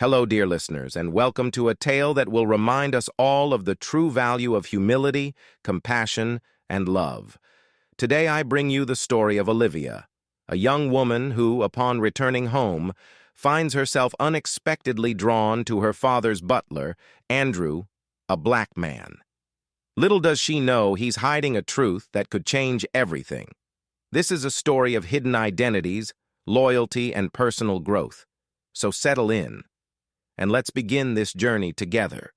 Hello, dear listeners, and welcome to a tale that will remind us all of the true value of humility, compassion, and love. Today I bring you the story of Olivia, a young woman who, upon returning home, finds herself unexpectedly drawn to her father's butler, Andrew, a black man. Little does she know he's hiding a truth that could change everything. This is a story of hidden identities, loyalty, and personal growth. So settle in, and let's begin this journey together.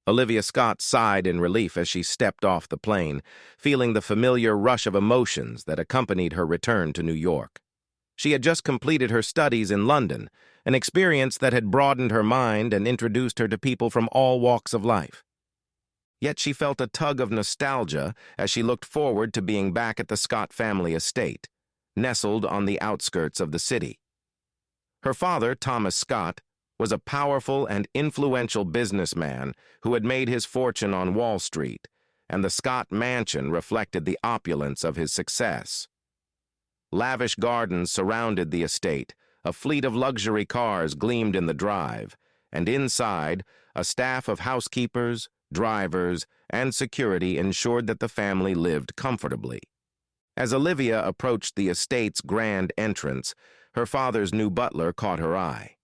Olivia Scott sighed in relief as she stepped off the plane, feeling the familiar rush of emotions that accompanied her return to New York. She had just completed her studies in London, an experience that had broadened her mind and introduced her to people from all walks of life. Yet she felt a tug of nostalgia as she looked forward to being back at the Scott family estate, nestled on the outskirts of the city. Her father, Thomas Scott, was a powerful and influential businessman who had made his fortune on Wall Street, and the Scott mansion reflected the opulence of his success. Lavish gardens surrounded the estate, a fleet of luxury cars gleamed in the drive, and inside, a staff of housekeepers, drivers, and security ensured that the family lived comfortably. As Olivia approached the estate's grand entrance, her father's new butler caught her eye.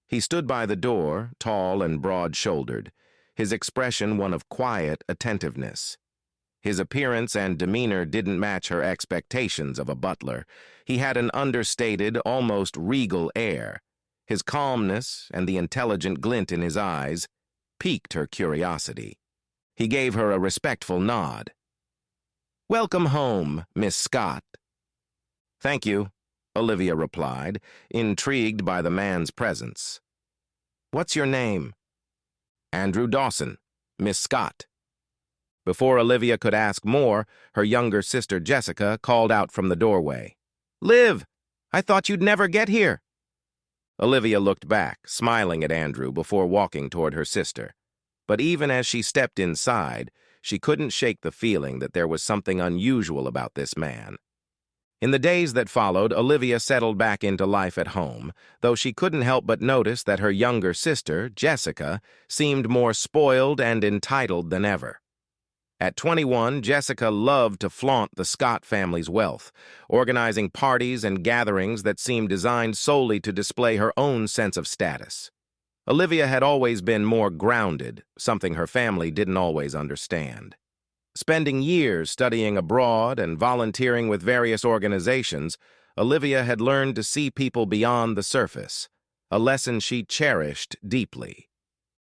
He stood by the door, tall and broad-shouldered, his expression one of quiet attentiveness. His appearance and demeanor didn't match her expectations of a butler. He had an understated, almost regal air. His calmness and the intelligent glint in his eyes piqued her curiosity. He gave her a respectful nod. "Welcome home, Miss Scott." "Thank you," Olivia replied, intrigued by the man's presence. "What's your name?" "Andrew Dawson, Miss Scott." Before Olivia could ask more, her younger sister Jessica called out from the doorway. "Liv, I thought you'd never get here." Olivia looked back, smiling at Andrew before walking toward her sister. But even as she stepped inside, she couldn't shake the feeling that there was something unusual about this man. In the days that followed, Olivia settled back into life at home, though she couldn't help but notice that her younger sister, Jessica, seemed more spoiled and entitled than ever. At 21, Jessica loved to flaunt the Scott family's wealth, organizing parties and gatherings that seemed designed solely to display her own sense of status. Olivia had always been more grounded, something her family didn't always understand. Spending years studying abroad and volunteering with various organizations, Olivia had learned to see people beyond the surface, a lesson she cherished deeply.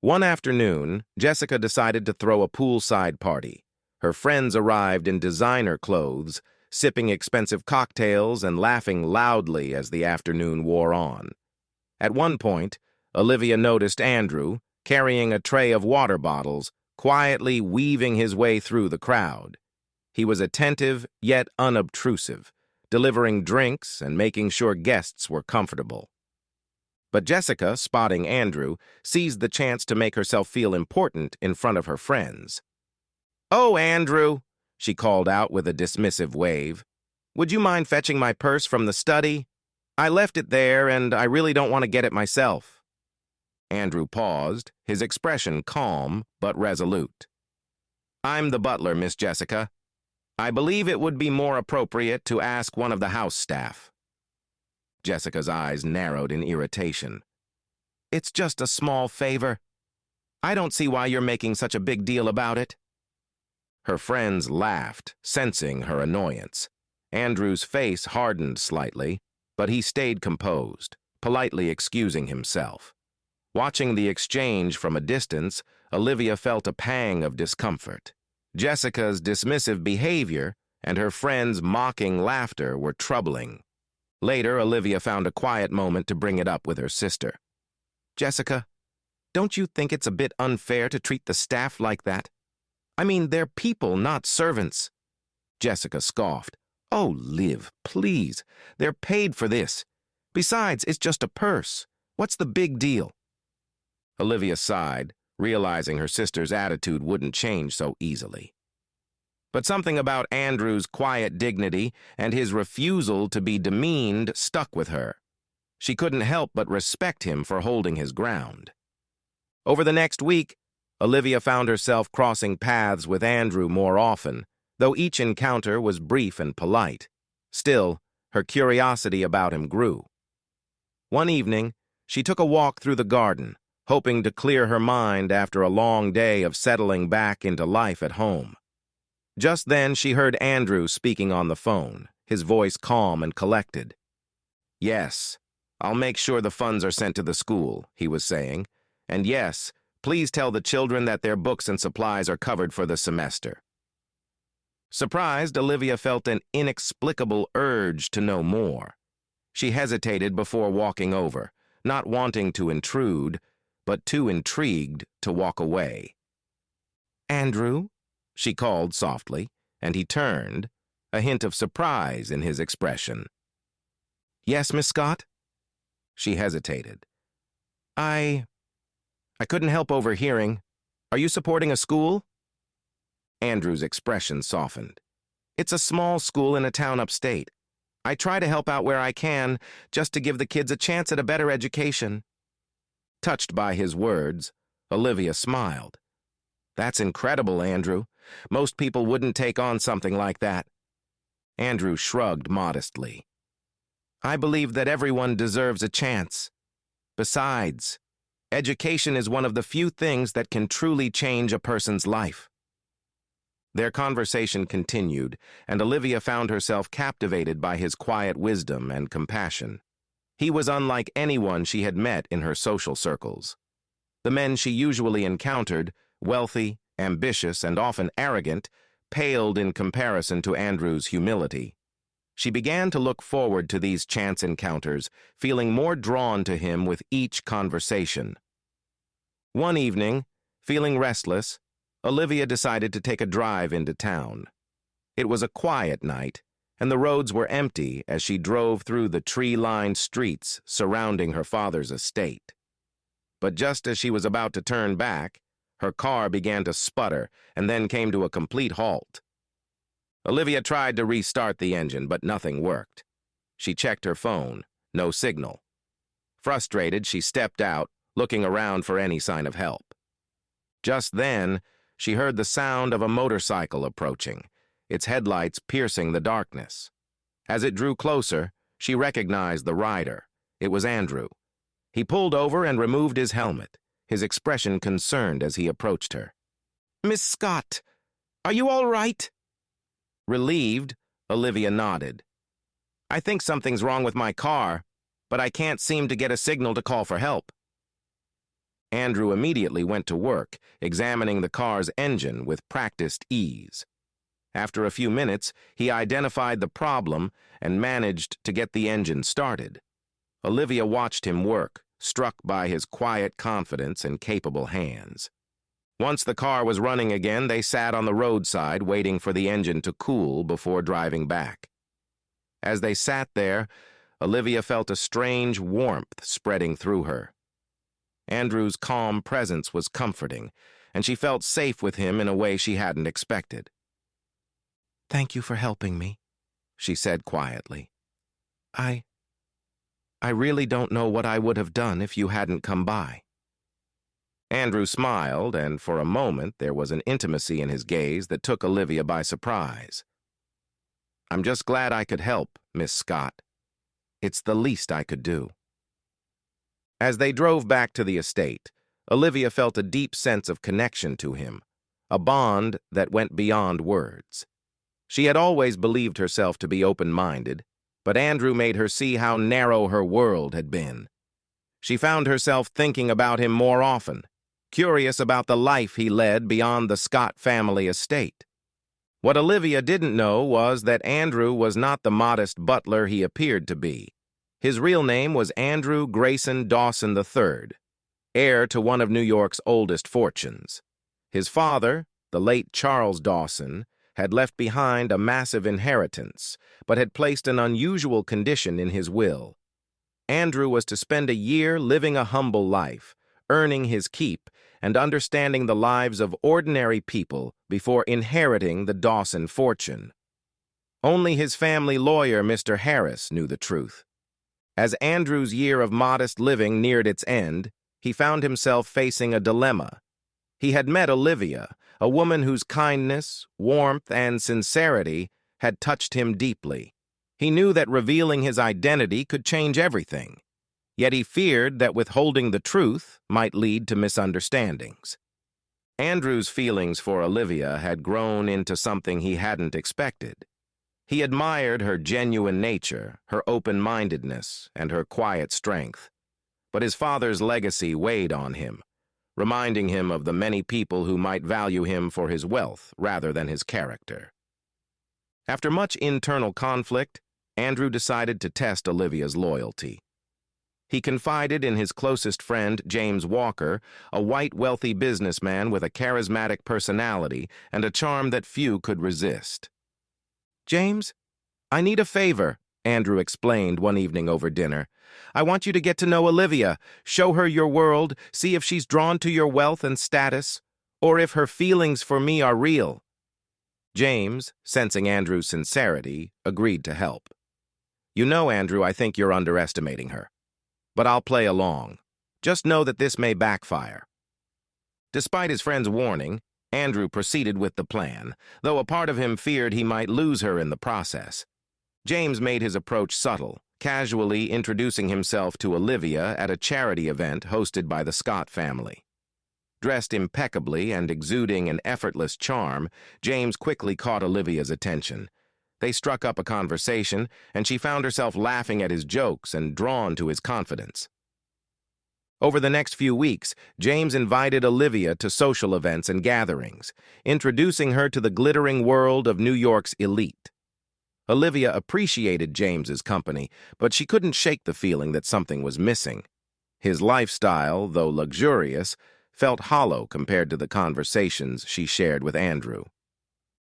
One afternoon, Jessica decided to throw a poolside party. Her friends arrived in designer clothes, sipping expensive cocktails and laughing loudly as the afternoon wore on. At one point, Olivia noticed Andrew, carrying a tray of water bottles, quietly weaving his way through the crowd. He was attentive yet unobtrusive, delivering drinks and making sure guests were comfortable. But Jessica, spotting Andrew, seized the chance to make herself feel important in front of her friends. "Oh, Andrew," she called out with a dismissive wave. "Would you mind fetching my purse from the study? I left it there and I really don't want to get it myself." Andrew paused, his expression calm but resolute. "I'm the butler, Miss Jessica. I believe it would be more appropriate to ask one of the house staff." Jessica's eyes narrowed in irritation. "It's just a small favor. I don't see why you're making such a big deal about it." Her friends laughed, sensing her annoyance. Andrew's face hardened slightly, but he stayed composed, politely excusing himself. Watching the exchange from a distance, Olivia felt a pang of discomfort. Jessica's dismissive behavior and her friends' mocking laughter were troubling. Later, Olivia found a quiet moment to bring it up with her sister. "Jessica, don't you think it's a bit unfair to treat the staff like that? I mean, they're people, not servants." Jessica scoffed. "Oh, Liv, please. They're paid for this. Besides, it's just a purse. What's the big deal?" Olivia sighed, realizing her sister's attitude wouldn't change so easily. But something about Andrew's quiet dignity and his refusal to be demeaned stuck with her. She couldn't help but respect him for holding his ground. Over the next week, Olivia found herself crossing paths with Andrew more often, though each encounter was brief and polite. Still, her curiosity about him grew. One evening, she took a walk through the garden, hoping to clear her mind after a long day of settling back into life at home. Just then, she heard Andrew speaking on the phone, his voice calm and collected. "Yes, I'll make sure the funds are sent to the school," he was saying. "And yes, please tell the children that their books and supplies are covered for the semester." Surprised, Olivia felt an inexplicable urge to know more. She hesitated before walking over, not wanting to intrude, but too intrigued to walk away. "Andrew?" she called softly, and he turned, a hint of surprise in his expression. "Yes, Miss Scott?" She hesitated. I couldn't help overhearing. Are you supporting a school?" Andrew's expression softened. "It's a small school in a town upstate. I try to help out where I can, just to give the kids a chance at a better education." Touched by his words, Olivia smiled. "That's incredible, Andrew. Most people wouldn't take on something like that." Andrew shrugged modestly. "I believe that everyone deserves a chance. Besides, education is one of the few things that can truly change a person's life." Their conversation continued, and Olivia found herself captivated by his quiet wisdom and compassion. He was unlike anyone she had met in her social circles. The men she usually encountered, wealthy, ambitious, and often arrogant, paled in comparison to Andrew's humility. She began to look forward to these chance encounters, feeling more drawn to him with each conversation. One evening, feeling restless, Olivia decided to take a drive into town. It was a quiet night, and the roads were empty as she drove through the tree-lined streets surrounding her father's estate. But just as she was about to turn back, her car began to sputter and then came to a complete halt. Olivia tried to restart the engine, but nothing worked. She checked her phone. No signal. Frustrated, she stepped out, looking around for any sign of help. Just then, she heard the sound of a motorcycle approaching, its headlights piercing the darkness. As it drew closer, she recognized the rider. It was Andrew. He pulled over and removed his helmet, his expression concerned as he approached her. "Miss Scott, are you all right?" Relieved, Olivia nodded. "I think something's wrong with my car, but I can't seem to get a signal to call for help." Andrew immediately went to work, examining the car's engine with practiced ease. After a few minutes, he identified the problem and managed to get the engine started. Olivia watched him work, struck by his quiet confidence and capable hands. Once the car was running again, they sat on the roadside waiting for the engine to cool before driving back. As they sat there, Olivia felt a strange warmth spreading through her. Andrew's calm presence was comforting, and she felt safe with him in a way she hadn't expected. "Thank you for helping me," she said quietly. I really don't know what I would have done if you hadn't come by." Andrew smiled, and for a moment there was an intimacy in his gaze that took Olivia by surprise. "I'm just glad I could help, Miss Scott. It's the least I could do." As they drove back to the estate, Olivia felt a deep sense of connection to him, a bond that went beyond words. She had always believed herself to be open-minded, but Andrew made her see how narrow her world had been. She found herself thinking about him more often, curious about the life he led beyond the Scott family estate. What Olivia didn't know was that Andrew was not the modest butler he appeared to be. His real name was Andrew Grayson Dawson III, heir to one of New York's oldest fortunes. His father, the late Charles Dawson, had left behind a massive inheritance, but had placed an unusual condition in his will. Andrew was to spend a year living a humble life, earning his keep, and understanding the lives of ordinary people before inheriting the Dawson fortune. Only his family lawyer, Mr. Harris, knew the truth. As Andrew's year of modest living neared its end, he found himself facing a dilemma. He had met Olivia, a woman whose kindness, warmth, and sincerity had touched him deeply. He knew that revealing his identity could change everything, yet he feared that withholding the truth might lead to misunderstandings. Andrew's feelings for Olivia had grown into something he hadn't expected. He admired her genuine nature, her open-mindedness, and her quiet strength. But his father's legacy weighed on him, reminding him of the many people who might value him for his wealth rather than his character. After much internal conflict, Andrew decided to test Olivia's loyalty. He confided in his closest friend, James Walker, a white, wealthy businessman with a charismatic personality and a charm that few could resist. "James, I need a favor," Andrew explained one evening over dinner. "I want you to get to know Olivia, show her your world, see if she's drawn to your wealth and status, or if her feelings for me are real." James, sensing Andrew's sincerity, agreed to help. "You know, Andrew, I think you're underestimating her. But I'll play along. Just know that this may backfire." Despite his friend's warning, Andrew proceeded with the plan, though a part of him feared he might lose her in the process. James made his approach subtle, casually introducing himself to Olivia at a charity event hosted by the Scott family. Dressed impeccably and exuding an effortless charm, James quickly caught Olivia's attention. They struck up a conversation, and she found herself laughing at his jokes and drawn to his confidence. Over the next few weeks, James invited Olivia to social events and gatherings, introducing her to the glittering world of New York's elite. Olivia appreciated James's company, but she couldn't shake the feeling that something was missing. His lifestyle, though luxurious, felt hollow compared to the conversations she shared with Andrew.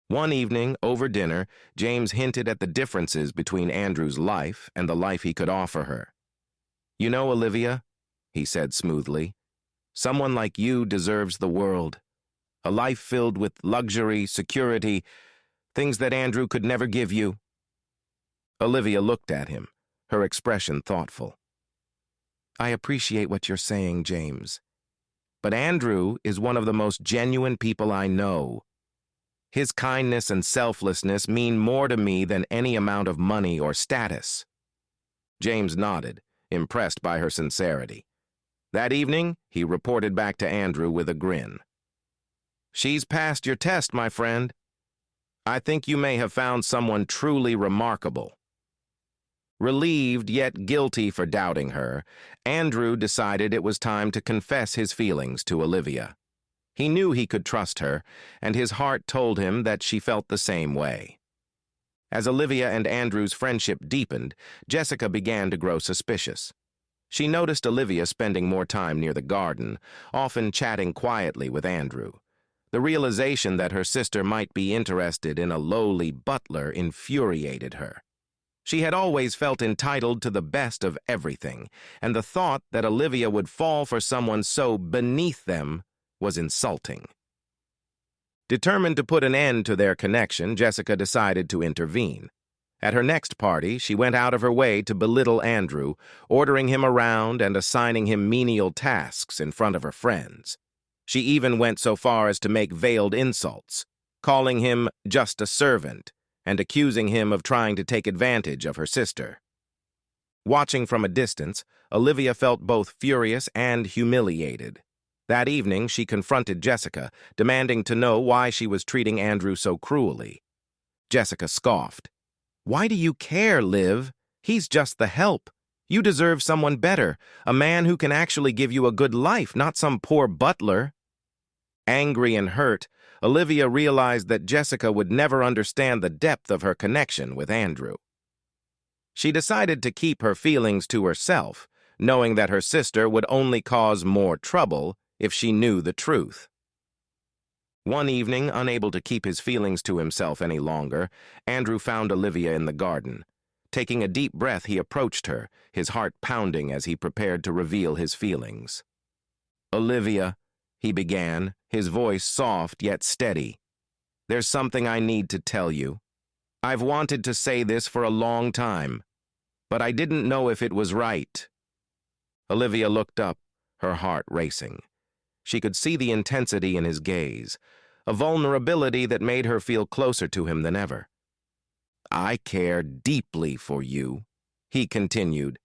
One evening, over dinner, James hinted at the differences between Andrew's life and the life he could offer her. "You know, Olivia," he said smoothly, "someone like you deserves the world. A life filled with luxury, security, things that Andrew could never give you." Olivia looked at him, her expression thoughtful. "I appreciate what you're saying, James. But Andrew is one of the most genuine people I know. His kindness and selflessness mean more to me than any amount of money or status." James nodded, impressed by her sincerity. That evening, he reported back to Andrew with a grin. "She's passed your test, my friend. I think you may have found someone truly remarkable." Relieved yet guilty for doubting her, Andrew decided it was time to confess his feelings to Olivia. He knew he could trust her, and his heart told him that she felt the same way. As Olivia and Andrew's friendship deepened, Jessica began to grow suspicious. She noticed Olivia spending more time near the garden, often chatting quietly with Andrew. The realization that her sister might be interested in a lowly butler infuriated her. She had always felt entitled to the best of everything, and the thought that Olivia would fall for someone so beneath them was insulting. Determined to put an end to their connection, Jessica decided to intervene. At her next party, she went out of her way to belittle Andrew, ordering him around and assigning him menial tasks in front of her friends. She even went so far as to make veiled insults, calling him just a servant and accusing him of trying to take advantage of her sister. Watching from a distance, Olivia felt both furious and humiliated. That evening, she confronted Jessica, demanding to know why she was treating Andrew so cruelly. Jessica scoffed. "Why do you care, Liv? He's just the help. You deserve someone better, a man who can actually give you a good life, not some poor butler." Angry and hurt, Olivia realized that Jessica would never understand the depth of her connection with Andrew. She decided to keep her feelings to herself, knowing that her sister would only cause more trouble if she knew the truth. One evening, unable to keep his feelings to himself any longer, Andrew found Olivia in the garden. Taking a deep breath, he approached her, his heart pounding as he prepared to reveal his feelings. "Olivia," he began, his voice soft yet steady, "there's something I need to tell you. I've wanted to say this for a long time. but I didn't know if it was right." Olivia looked up, her heart racing. She could see the intensity in his gaze, a vulnerability that made her feel closer to him than ever. "I care deeply for you," he continued.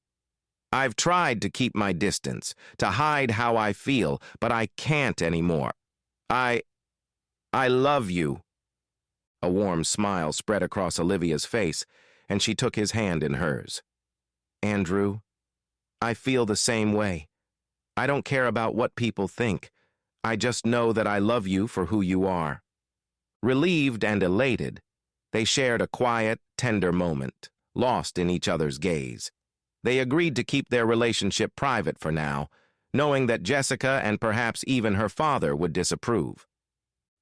"I've tried to keep my distance, to hide how I feel, but I can't anymore. I love you." A warm smile spread across Olivia's face, and she took his hand in hers. "Andrew, I feel the same way. I don't care about what people think. I just know that I love you for who you are." Relieved and elated, they shared a quiet, tender moment, lost in each other's gaze. They agreed to keep their relationship private for now, knowing that Jessica and perhaps even her father would disapprove.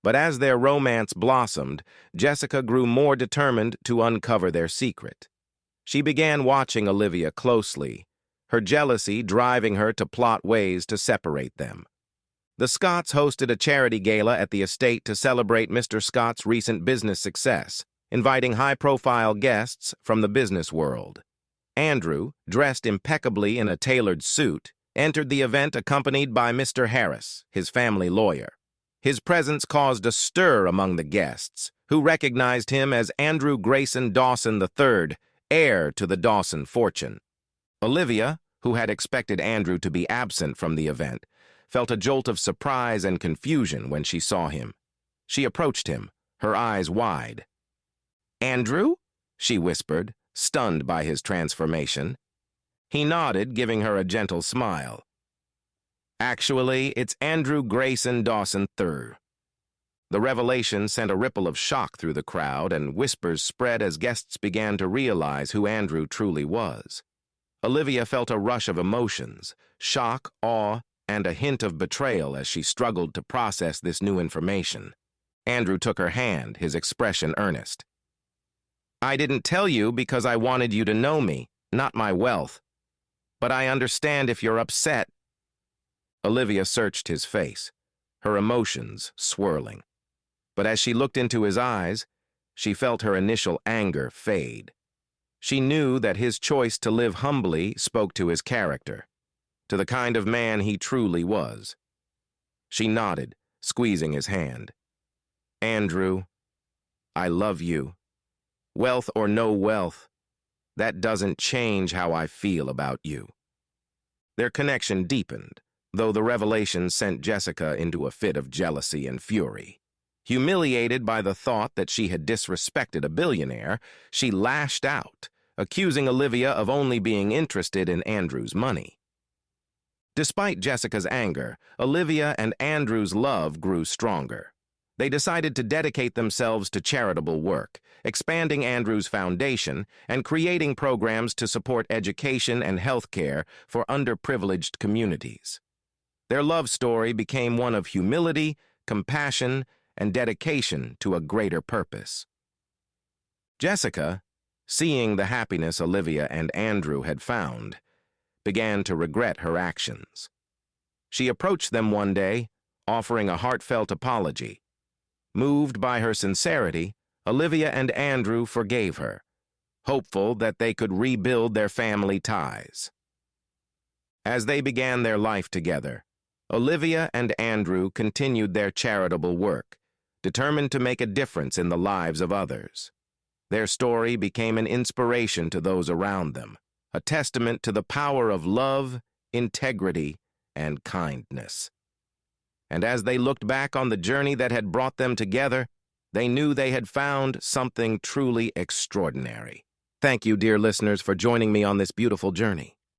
But as their romance blossomed, Jessica grew more determined to uncover their secret. She began watching Olivia closely, her jealousy driving her to plot ways to separate them. The Scotts hosted a charity gala at the estate to celebrate Mr. Scott's recent business success, inviting high-profile guests from the business world. Andrew, dressed impeccably in a tailored suit, entered the event accompanied by Mr. Harris, his family lawyer. His presence caused a stir among the guests, who recognized him as Andrew Grayson Dawson III, heir to the Dawson fortune. Olivia, who had expected Andrew to be absent from the event, felt a jolt of surprise and confusion when she saw him. She approached him, her eyes wide. "Andrew?" she whispered, stunned by his transformation. He nodded, giving her a gentle smile. "Actually, it's Andrew Grayson Dawson III." The revelation sent a ripple of shock through the crowd, and whispers spread as guests began to realize who Andrew truly was. Olivia felt a rush of emotions, shock, awe, and a hint of betrayal as she struggled to process this new information. Andrew took her hand, his expression earnest. "I didn't tell you because I wanted you to know me, not my wealth. But I understand if you're upset." Olivia searched his face, her emotions swirling. But as she looked into his eyes, she felt her initial anger fade. She knew that his choice to live humbly spoke to his character, to the kind of man he truly was. She nodded, squeezing his hand. "Andrew, I love you. Wealth or no wealth, that doesn't change how I feel about you." Their connection deepened, though the revelation sent Jessica into a fit of jealousy and fury. Humiliated by the thought that she had disrespected a billionaire, she lashed out, accusing Olivia of only being interested in Andrew's money. Despite Jessica's anger, Olivia and Andrew's love grew stronger. They decided to dedicate themselves to charitable work, expanding Andrew's foundation and creating programs to support education and health care for underprivileged communities. Their love story became one of humility, compassion, and dedication to a greater purpose. Jessica, seeing the happiness Olivia and Andrew had found, began to regret her actions. She approached them one day, offering a heartfelt apology. Moved by her sincerity, Olivia and Andrew forgave her, hopeful that they could rebuild their family ties. As they began their life together, Olivia and Andrew continued their charitable work, determined to make a difference in the lives of others. Their story became an inspiration to those around them, a testament to the power of love, integrity, and kindness. And as they looked back on the journey that had brought them together, they knew they had found something truly extraordinary. Thank you, dear listeners, for joining me on this beautiful journey.